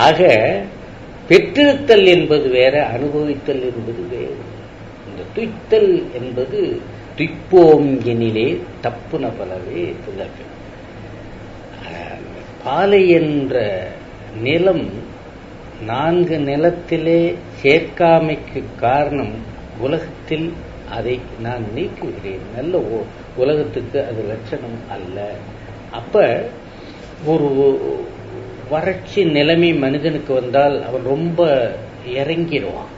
ஆக பெற்றிருத்தல் என்பது வேற, அனுபவித்தல் என்பது வேறு. இந்த துய்த்தல் என்பது துய்ப்போம் எனிலே தப்புன பலவே துலகு. பாலை என்ற நிலம் 4 நிலத்திலே சேர்க்காமைக்கு காரணம் உலகத்தில் அதை நான் நீக்குகிறேன். நல்ல உலகத்துக்கு அது லட்சணம் அல்ல. அப்ப ஒரு வறட்சி நிலைமை மனிதனுக்கு வந்தால் அவன் ரொம்ப இறங்கிடுவான்.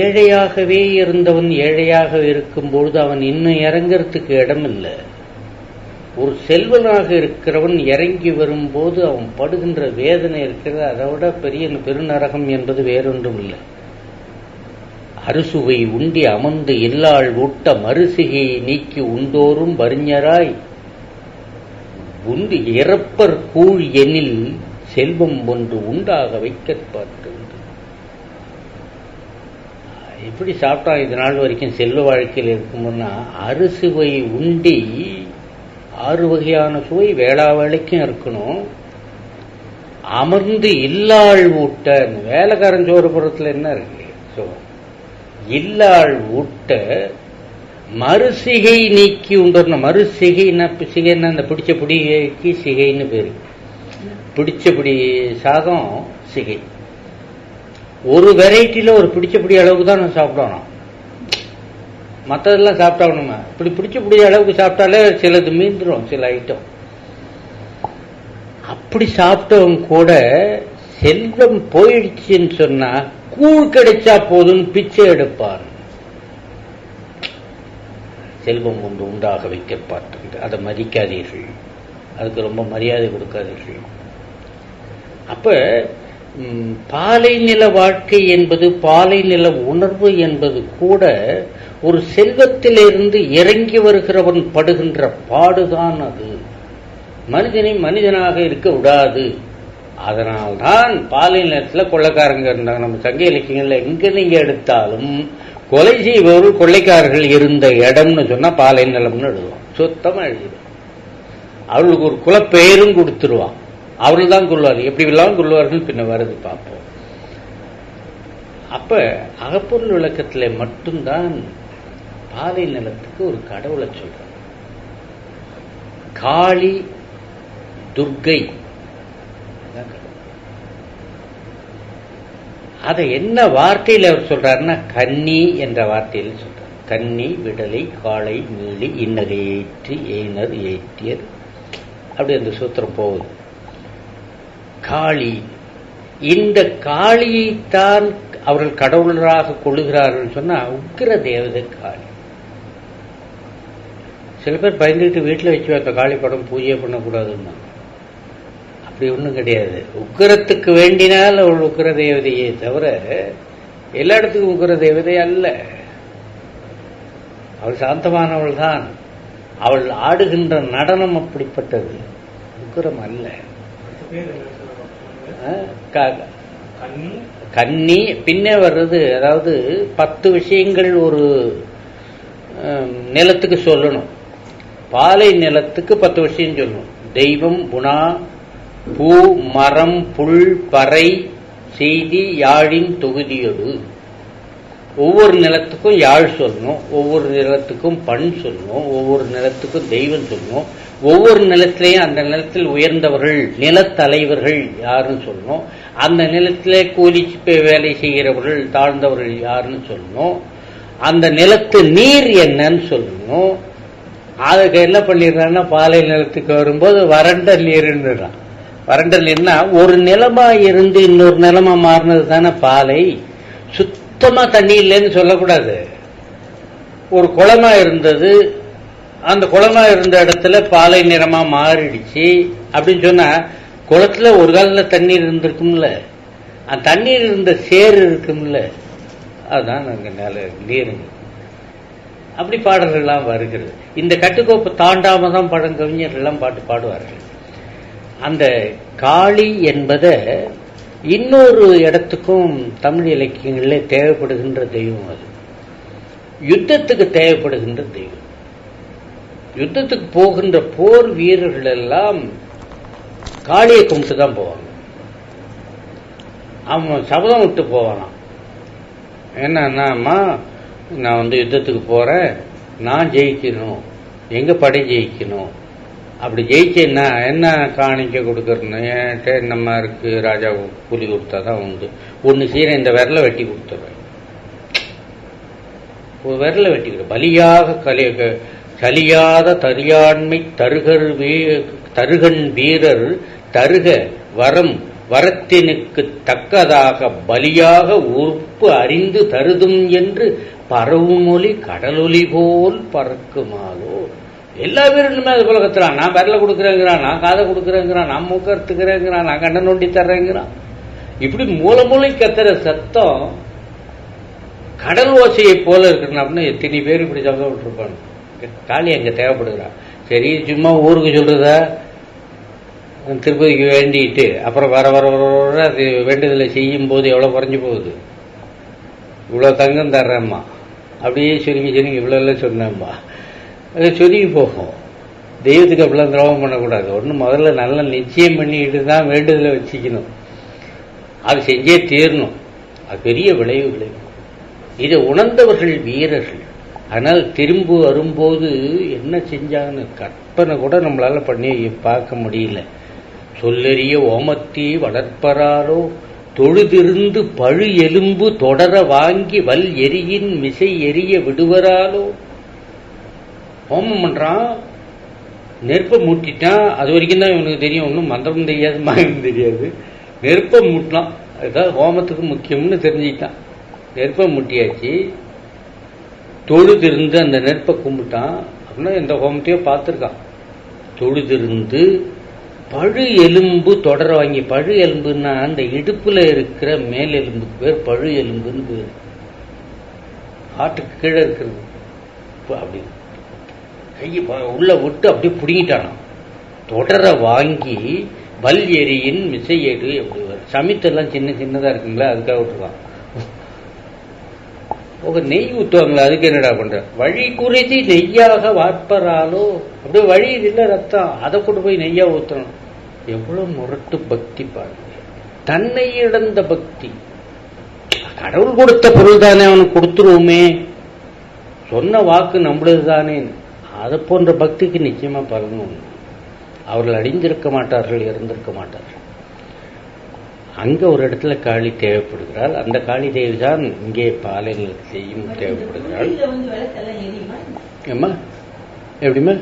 ஏழையாகவே இருந்தவன் ஏழையாக இருக்கும்பொழுது அவன் இன்னும் இறங்கிறதுக்கு இடம் இல்லை. ஒரு செல்வனாக இருக்கிறவன் இறங்கி வரும்போது அவன் படுகின்ற வேதனை இருக்கிறது, அதை விட பெருநரகம் என்பது வேறொன்றும் இல்லை. அறுசுவை உண்டி அமர்ந்து இல்லாள் ஊட்ட மறுசிகையை நீக்கி உண்டோரும் வறிஞராய் உண்டு இறப்பர் கூழ் எனில் செல்வம் ஒன்று உண்டாக வைக்கப்பார்த்து. எப்படி சாப்பிட்டா இது நாள் வரைக்கும் செல்வ வாழ்க்கையில் இருக்கும்னா, அறுசுவை உண்டி 6 வகையான சுவை வேளா வேளைக்கும் இருக்கணும். அமர்ந்து இல்லாள் ஊட்ட, வேலைக்காரன் சோறு புறத்துல என்ன இருக்கு? இல்லாள் ஊட்ட மறுசிகை நீக்கி உண்டணும். மறுசிகைன்னா சிகைன்னா அந்த பிடிச்ச பிடிக்கு சிகைன்னு பேரு. பிடிச்சபடி சாதம் சிகை. ஒரு வெரைட்டியில ஒரு பிடிச்சபடி அளவுக்கு தான் நான் சாப்பிடணும். மற்றதெல்லாம் சாப்பிட்டாகணுமா? இப்படி பிடிச்சபடி அளவுக்கு சாப்பிட்டாலே சிலது மீந்துடும், சில ஐட்டம். அப்படி சாப்பிட்டவங்க கூட செல்வம் போயிடுச்சுன்னு சொன்னா கூழ் கிடைச்சா போதும் பிச்சை எடுப்பான். செல்வம் ஒன்று உண்டாக வைக்கப்பட்டது, அதை மதிக்காதீர்கள், அதுக்கு ரொம்ப மரியாதை கொடுக்காதீர்கள். அப்ப பாலை நில வாழ்க்கை என்பது, பாலை நில உணர்வு என்பது கூட ஒரு செல்வத்திலிருந்து இறங்கி வருகிறவன் படுகின்ற பாடுதான். அது மனிதனை மனிதனாக இருக்க விடாது. அதனால்தான் பாலை நிலத்தில் கொள்ளைக்காரங்க இருந்தாங்க. நம்ம சங்க இலக்கியங்கள்ல எங்க நீங்க எடுத்தாலும் கொலை செய்பவர்கள் கொள்ளைக்காரர்கள் இருந்த இடம்னு சொன்னா பாலை நிலம்னு எழுதுவான். சுத்தமா எழுதிடுவான். அவர்களுக்கு ஒரு குலப்பெயரும் கொடுத்துருவான். அவர்கள் தான் கொள்வார்கள். எப்படி எல்லாம் கொள்வார்கள் பின்ன வருது பார்ப்போம். அப்ப அகப்பொருள் விளக்கத்துல மட்டும்தான் பாலை நிலத்துக்கு ஒரு கடவுளை சொல்றாங்க. காளி, துர்கை. அதை என்ன வார்த்தையில் அவர் சொல்றாருன்னா கன்னி என்ற வார்த்தையில் சொல்றார். கன்னி, விடலை, காளை, நீளி, இன்னகை ஏற்றி ஏனர் ஏற்றியர், அப்படி அந்த சூத்திரம் போகுது. காளி, இந்த காளியைத்தான் அவர்கள் கடவுளராக கொள்ளுகிறார்கள் சொன்னா உக்கிர தேவதை காளி. சில பேர் பயந்துகிட்டு வீட்டில் வச்சு அந்த காளி படம் பூஜை பண்ணக்கூடாதுன்னா, அப்படி ஒன்றும் கிடையாது. உக்கிரத்துக்கு வேண்டினால் அவள் உக்கிர தேவதையே தவிர எல்லா இடத்துக்கும் உக்கிர தேவதை அல்ல. அவள் சாந்தமானவள் தான். அவள் ஆடுகின்ற நடனம் அப்படிப்பட்டது, உக்கிரம் அல்ல. கன்னி பின்னே வர்றது, அதாவது 10 விஷயங்கள் ஒரு நிலத்துக்கு சொல்லணும். பாலை நிலத்துக்கு 10 விஷயம் சொல்லணும். தெய்வம், குணா, பூ, மரம், புல், பறை, செய்தி, யாழின் தொகுதியோடு. ஒவ்வொரு நிலத்துக்கும் யாழ் சொல்லணும், ஒவ்வொரு நிலத்துக்கும் பண் சொல்லணும், ஒவ்வொரு நிலத்துக்கும் தெய்வம் சொல்லணும், ஒவ்வொரு நிலத்திலையும் அந்த நிலத்தில் உயர்ந்தவர்கள் நிலத்தலைவர்கள் யாருன்னு சொல்லணும், அந்த நிலத்திலே கூலி வேலை செய்கிறவர்கள் தாழ்ந்தவர்கள் யாருன்னு சொல்லணும், அந்த நிலத்து நீர் என்னன்னு சொல்லணும். அதுக்கு என்ன பண்ணிடுறான்னா பாலை நிலத்துக்கு வரும்போது வறண்ட நீர்ன்னுறான். வறண்ட நீர்னா ஒரு நிலமா இருந்து இன்னொரு நிலமா மாறினது தானே பாலை. சுத்தமா தண்ணி இல்லைன்னு சொல்லக்கூடாது. ஒரு குளமா இருந்தது, அந்த குளமா இருந்த இடத்துல பாலை நிறமா மாறிடுச்சு அப்படின்னு சொன்னா, குளத்துல ஒரு காலத்துல தண்ணீர் இருந்திருக்கும்ல, அந்த தண்ணீர் இருந்த சேர் இருக்கும்ல, அதுதான் அங்க நீர். அப்படி பாடல்கள்லாம் வருகிறது. இந்த கட்டுக்கோப்பு தாண்டாம தான் பழங்கவிஞர்கள்லாம் பாட்டு பாடுவார்கள். அந்த காளி என்பதை இன்னொரு இடத்துக்கும் தமிழ் இலக்கியங்களிலே தேவைப்படுகின்ற தெய்வம். அது யுத்தத்துக்கு தேவைப்படுகின்ற தெய்வம். யுத்தத்துக்கு போகின்ற போர் வீரர்கள் எல்லாம் காளியை கும்பிட்டு தான் போவாங்க. அவன் சபதம் விட்டு போவானாம். என்னன்னா, நான் யுத்தத்துக்கு போறேன், நான் ஜெயிக்கணும், எங்க படை ஜெயிக்கணும். அப்படி ஜெயிச்சேன்னா என்ன காணிக்க கொடுக்கறன்னு என்கிட்ட என்னமா இருக்கு, ராஜா கூலி கொடுத்தாதான் உண்டு. ஒன்னு சீர இந்த விரலை வெட்டி கொடுத்துருவேன், ஒரு விரலை வெட்டி கொடு. பலியாக கலியாத தரியாண்மை தருகன் வீரர் தருக வரம் வரத்தினுக்கு தக்கதாக பலியாக உறுப்பு அறிந்து தருதும் என்று பரவுமொழி கடலொலி போல் பறக்குமாலோ. எல்லா வீரர்களுமே அது போல கத்துறான். நான் விரல கொடுக்குறேங்கிறான், நான் காதை கொடுக்குறேங்கிறான், நான் மூக்கறுத்துக்கிறேங்கிறான், நான் கண்ணை நோண்டி தர்றேங்கிறான். இப்படி மூளை கத்துற சத்தம் கடல் ஓசையை போல இருக்கணும். அப்படின்னா எத்தனை பேர் இப்படி சப்தம் விட்டுருப்பாங்க. காளி அங்க தேவைப்படுகிறான். சரி, சும்மா ஊருக்கு சொல்றதா, திருப்பதிக்கு வேண்டிட்டு அப்புறம் வர வர வர அது வேண்டுதலை செய்யும் போது எவ்வளவு குறைஞ்சு போகுது. இவ்வளவு தங்கம் தர்றேம்மா, அப்படியே சுருங்கி இவ்வளவு சொன்னேம்மா, அது சுருங்கி போகும். தெய்வத்துக்கு அப்படிலாம் துரோகம் பண்ணக்கூடாது. ஒன்று முதல்ல நல்லா நிச்சயம் பண்ணிட்டு தான் வேண்டுதலை வச்சுக்கணும். அது செஞ்சே தீரணும். அது பெரிய விளைவுகளை. இதை உணர்ந்தவர்கள் வீரர்கள். ஆனால் திரும்ப வரும்போது என்ன செஞ்சாங்கன்னு கற்பனை கூட நம்மளால பண்ணி பார்க்க முடியல. சொல்லெறிய ஓமத்தி வளர்ப்பராலோ தொழுதிருந்து பழு எலும்பு தொடர வாங்கி வல் எரியின் மிசை எரிய விடுவராலோ. ஹோமம் பண்றான், நெருப்பை மூட்டிட்டான். அது வரைக்கும் தான் இவனுக்கு தெரியும், ஒன்றும் மந்திரம் தெரியாது, மாயம் தெரியாது. நெருப்பை மூட்டலாம், அதுதான் ஹோமத்துக்கு முக்கியம்னு தெரிஞ்சுக்கிட்டான். நெருப்பை மூட்டியாச்சு, தொழுதிருந்து அந்த நெருப்பை கும்பிட்டான். அப்படின்னா எந்த ஹோமத்தையோ பார்த்துருக்கான். தொழுதிருந்து பழு எலும்பு தொடர வாங்கி. பழு எலும்புன்னா அந்த இடுப்புல இருக்கிற மேல் எலும்புக்கு பேர் பழு எலும்புன்னு பேர். ஆட்டுக்கு கீழே இருக்கிறது. அப்படி கையை உள்ள விட்டு அப்படியே பிடிங்கிட்டானான். தொடர வாங்கி வல் எரியின் மிசையேடு. அப்படி வரும். சமித்தெல்லாம் சின்ன சின்னதா இருக்குங்களா, அதுக்காக விட்டுருவான். நெய் ஊற்றுவாங்களா, அதுக்கு என்னடா பண்ற? வழி குறிச்சி நெய்யாக வார்ப்பராலோ. அப்படியே வழி இல்லை, ரத்தம், அதை கொண்டு போய் நெய்யா ஊற்றணும். எவ்வளவு முரட்டு பக்தி பாருங்க. தன்னை இழந்த பக்தி. கடவுள் கொடுத்த பொருள் தானே, அவனுக்கு கொடுத்துருவோமே, சொன்ன வாக்கு நம்மளது தானே. அதை போன்ற பக்திக்கு நிச்சயமா பலனும். அவர்கள் அழிந்திருக்க மாட்டார்கள், இறந்திருக்க மாட்டார்கள். அங்க ஒரு இடத்துல காளி தேவைப்படுகிறாள். அந்த காளி தேவி தான் இங்கே பாலைகளுக்கு செய்யும் தேவைப்படுகிறாள். எப்படிமா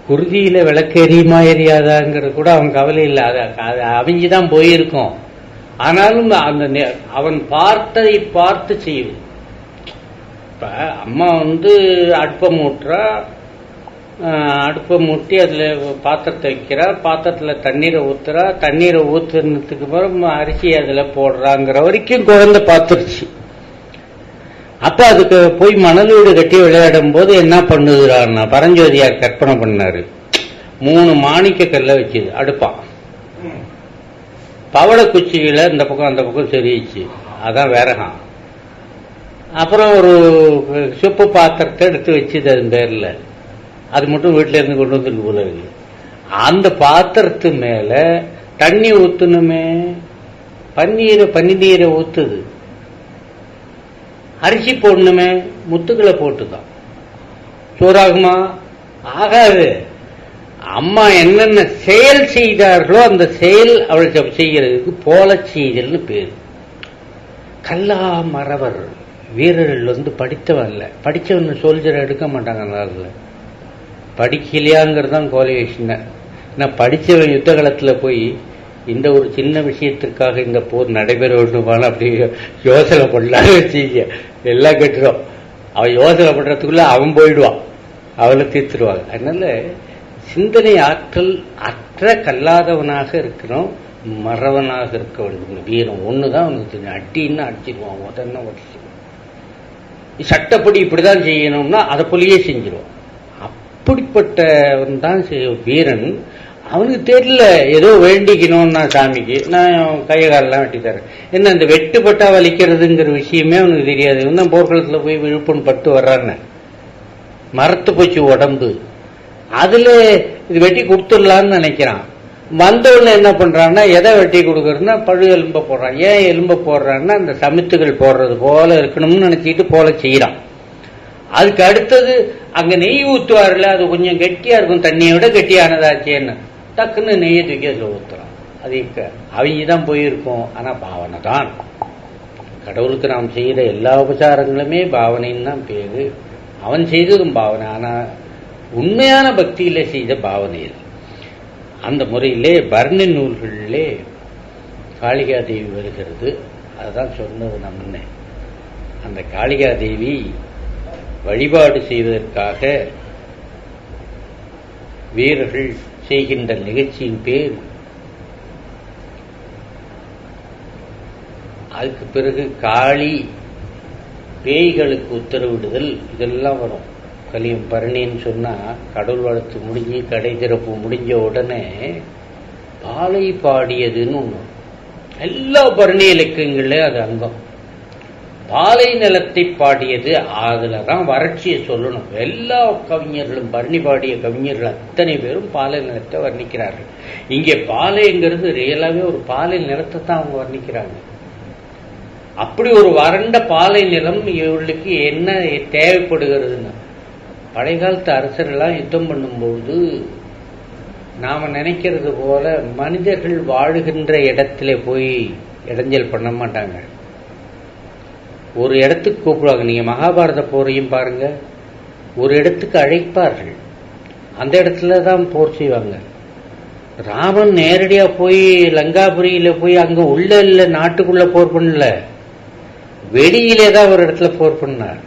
குருதியில விளக்கு எரியுமா எரியாதாங்கிறது கூட அவன் கவலை இல்லை. அது அவிஞ்சுதான் போயிருக்கும். ஆனாலும் அந்த அவன் பார்த்ததை பார்த்து செய்யும். இப்ப அம்மா அடுப்பை மூட்டுறா, அடுப்பை மூட்டி அதுல பாத்திரத்தை வைக்கிறா, பாத்திரத்துல தண்ணீரை ஊத்துறா, தண்ணீரை ஊத்துனதுக்கு அப்புறம் அரிசி அதுல போடுறாங்கிற வரைக்கும் குழந்தை பார்த்துருச்சு. அப்ப அதுக்கு போய் மணல் வீடு கட்டி விளையாடும் போது என்ன பண்ணுகிறான்னா, பரஞ்சோதியார் கற்பனை பண்ணாரு. 3 மாணிக்க கல்ல வச்சுது அடுப்பான். பவள குச்சிகளை இந்த பக்கம் அந்த பக்கம் செரிச்சு, அதான் விறகான். அப்புறம் ஒரு சுப்பு பாத்திரத்தை எடுத்து வச்சுது அதன் பேர்ல. அது மட்டும் வீட்டுல இருந்து கொண்டு வந்துருக்கு போல இருக்கு. அந்த பாத்திரத்து மேல தண்ணி ஊத்தணுமே, பன்னீரை ஊத்துது. அரிசி போடணுமே, முத்துக்களை போட்டுதான். சோறாகுமா? ஆகாது. அம்மா என்னென்ன செயல் செய்தார்களோ அந்த செயல் அவள் செய்கிறதுக்கு போல செய்தல்னு பேரு. கல்லா மறவர் வீரர்கள் படித்தவன் இல்ல. படிச்சவன் சோல்ஜரை எடுக்க மாட்டாங்க. அந்த படிக்கலையாங்கிறதான் குவாலிஃபிகேஷன். நான் படிச்சவன் யுத்த காலத்துல போய் இந்த ஒரு சின்ன விஷயத்திற்காக இந்த போர் நடைபெற வேண்டுமான அப்படி யோசனை பண்ணலான்னு வச்சுக்க, எல்லாம் கெட்டுரும். அவன் யோசனை பண்றதுக்குள்ள அவன் போயிடுவான், அவளை தீர்த்துடுவாங்க. அதனால சிந்தனை ஆற்றல் அற்ற கல்லாதவனாக இருக்கணும், மறவனாக இருக்க வேண்டும். வீரம் ஒண்ணுதான் அவனுக்கு தெரியும். அட்டின்னா அடிச்சிருவான், உடனே உடச்சிடுவான். சட்டப்படி இப்படிதான் செய்யணும்னா அதை போலயே செஞ்சிருவான். அப்படிப்பட்டவன் தான் வீரன். அவனுக்கு தெரியல, ஏதோ வேண்டிக்கணும்னா சாமிக்கு நான் கையகாலெல்லாம் வெட்டி தரேன். என்ன இந்த வெட்டுப்பட்டா வலிக்கிறதுங்கிற விஷயமே அவனுக்கு தெரியாது. இன்னும் போர்க்களத்துல போய் விழுப்புண் பட்டு வர்றான்னு மரத்து போச்சு உடம்பு. அதுல இது வெட்டி கொடுத்துடலான்னு நினைக்கிறான். வந்தவொன்னு என்ன பண்றான்னா எதை வெட்டி கொடுக்கறதுன்னா பழு எலும்ப போடுறான். ஏன் எலும்ப போடுறான்னா அந்த சமித்துகள் போடுறது போல இருக்கணும்னு நினைச்சிட்டு போல செய்யறான். அதுக்கு அடுத்தது அங்க நெய் ஊத்துவாருல, அது கொஞ்சம் கெட்டியா இருக்கும், தண்ணியை விட கெட்டியானதாச்சேன்னு டக்குன்னு நெய்யை தூக்கி அதுல ஊத்துறான். அது அவங்கதான் போயிருக்கும். ஆனா பாவனை தான். கடவுளுக்கு நாம் செய்யற எல்லா உபசாரங்களுமே பாவனைன்னு தான் பேரு. அவன் செய்ததும் பாவனை. ஆனா உண்மையான பக்தியில செய்த பாவனையில் அந்த முறையிலே பரணி நூல்களிலே காளிகாதேவி வருகிறது. அதுதான் சொன்னது நம்ம. அந்த காளிகாதேவி வழிபாடு செய்வதற்காக வீரர்கள் செய்கின்ற நிகழ்ச்சியின் பேர். அதுக்கு பிறகு காளி, பேய்களுக்கு உத்தரவிடுதல், இதெல்லாம் வரும். கலியும் பரணின்னு சொன்னா கடவுள் வாழ்த்து முடிஞ்சு கடை திறப்பு முடிஞ்ச உடனே பாலை பாடியதுன்னு ஒண்ணு. எல்லா பரணி இலக்கியங்களே அது அங்கம். பாலை நிலத்தை பாடியது. அதுலதான் வறட்சியை சொல்லணும். எல்லா கவிஞர்களும், பரணி பாடிய கவிஞர்கள் அத்தனை பேரும் பாலை நிலத்தை வர்ணிக்கிறார்கள். இங்கே பாலைங்கிறது ரியலாவே ஒரு பாலை நிலத்தை தான் அவங்க வர்ணிக்கிறாங்க. அப்படி ஒரு வறண்ட பாலை நிலம் இவர்களுக்கு என்ன தேவைப்படுகிறதுன்னு பழைய காலத்து அரசர்கள்லாம் யுத்தம் பண்ணும்போது நாம நினைக்கிறது போல மனிதர்கள் வாழுகின்ற இடத்துல போய் இடைஞ்சல் பண்ண மாட்டாங்க. ஒரு இடத்துக்கு கூப்பிடுவாங்க. நீங்க மகாபாரத போரையும் பாருங்க, ஒரு இடத்துக்கு அழைப்பார்கள், அந்த இடத்துல தான் போர் செய்வாங்க. ராமன் நேரடியா போய் லங்காபுரியில போய் அங்க உள்ள இல்ல நாட்டுக்குள்ள போர் பண்ணல, வெளியிலே தான் ஒரு இடத்துல போர் பண்ணார்.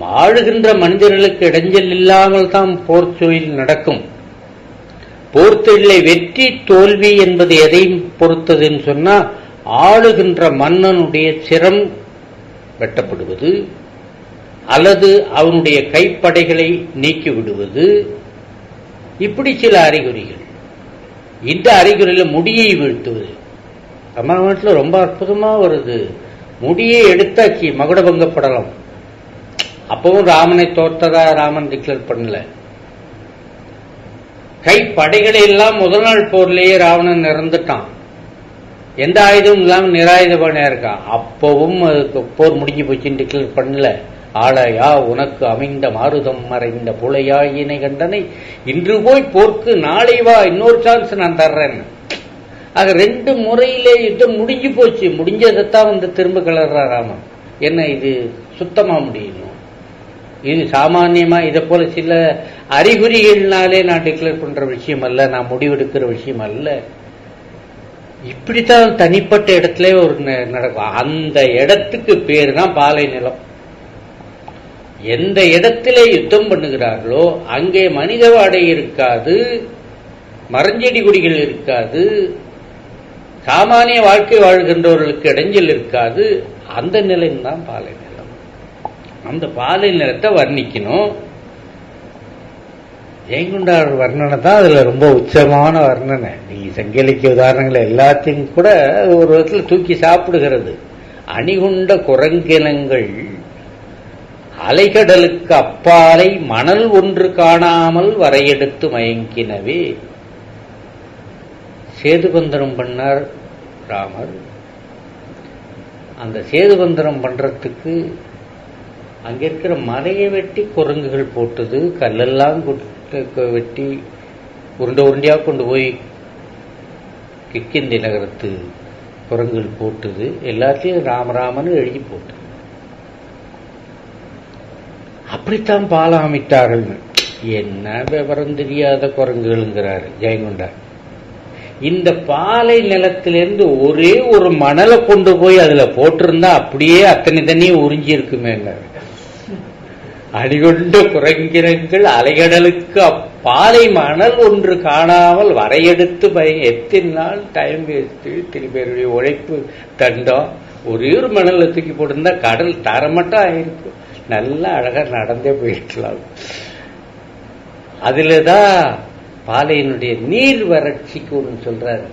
வாழுகின்ற மனிதர்களுக்கு இடைஞ்சல் இல்லாமல் தான் போர் தொழில் நடக்கும். போர் தொழிலை வெற்றி தோல்வி என்பது எதை பொறுத்ததுன்னு சொன்னா, ஆளுகின்ற மன்னனுடைய சிரம் வெட்டப்படுவது அல்லது அவனுடைய கைப்படைகளை நீக்கி விடுவது, இப்படி சில அறிகுறிகள். இந்த அறிகுறியில முடியை வீழ்த்துவது ராமாயணத்துல ரொம்ப அற்புதமா வருது. முடியை எடுத்தாச்சு, மகுடபங்கப்படலாம். அப்பவும் ராமனை தோற்றதா ராமன் டிக்ளேர் பண்ணல. கைப்படைகளை எல்லாம் முதல் நாள் போர்லேயே ராவணன் இறந்துட்டான். எந்த ஆயுதமும் இல்லாம நிராயுதபாணியா இருக்கான். அப்பவும் போர் முடிஞ்சு போச்சுன்னு டிக்ளேர் பண்ணல. ஆளையா உனக்கு அமைந்த மாருதம் மறைந்த புலையாயினை கண்டனை இன்று போய் போர்க்கு நாளை வா, இன்னொரு சான்ஸ் நான் தர்றேன். ஆக 2 முறையிலே யுத்தம் முடிஞ்சு போச்சு. முடிஞ்சதைத்தான் வந்து திரும்ப கிளறா ராமன். என்ன இது சுத்தமா முடியணும்? இது சாமான்யமா இதை போல சில அறிகுறிகள்னாலே நான் டிக்ளேர் பண்ற விஷயம் அல்ல, நான் முடிவெடுக்கிற விஷயம் அல்ல. இப்படித்தான் தனிப்பட்ட இடத்துல ஒரு நடக்கும். அந்த இடத்துக்கு பேர் தான் பாலை நிலம். எந்த இடத்திலே யுத்தம் பண்ணுகிறார்களோ அங்கே மனித வாடை இருக்காது, மரஞ்செடி குடிகள் இருக்காது, சாமானிய வாழ்க்கை வாழ்கின்றவர்களுக்கு இடைஞ்சல் இருக்காது. அந்த நிலைதான் பாலை நிலம். அந்த பாலை நிலத்தை வர்ணிக்கணும். ஜெயங்கொண்டார் வர்ணனை தான் அதுல ரொம்ப உச்சமான வர்ணனை. நீங்க சங்கிலிக்க உதாரணங்கள் எல்லாத்தையும் கூட ஒரு விதத்துல தூக்கி சாப்பிடுகிறது. அணிகுண்ட குரங்கினங்கள் அலைகடலுக்கு அப்பாலை மணல் ஒன்று காணாமல் வரையெடுத்து மயங்கினவே. சேதுபந்தனம் பண்ணார் ராமர். அந்த சேதுபந்தனம் பண்றதுக்கு அங்க இருக்கிற மலையை வெட்டி குரங்குகள் போட்டது, கல்லெல்லாம் வெட்டி உருண்டை உருண்டையா கொண்டு போய் கிஷ்கிந்தை நகரத்து குரங்குகள் போட்டது, எல்லாத்தையும் ராமராமன் எழுதி போட்டு அப்படித்தான் பாலம் அமைத்தார்கள். என்ன விவரம் தெரியாத குரங்குகள்ங்கிறாரு ஜெயங்கொண்டார். இந்த பாலை நிலத்திலிருந்து ஒரே ஒரு மணலை கொண்டு போய் அதுல போட்டிருந்தா அப்படியே அத்தனை தண்ணியும் உறிஞ்சி இருக்குமே. அடிகொண்ட குரங்கினங்கள் அலைகடலுக்கு அப்பாலை மணல் ஒன்று காணாமல் வரையெடுத்து எத்தனை நாள் டைம் வேஸ்ட், திருப்பேருடைய உழைப்பு தண்டம். ஒரே ஒரு மணலை தூக்கி போட்டிருந்தா கடல் தரமட்டம் ஆயிருக்கும், நல்லா அழகா நடந்தே போயிடலாம். அதுலதான் பாலையினுடைய நீர் வறட்சிக்கு ஒன்று சொல்றாரு.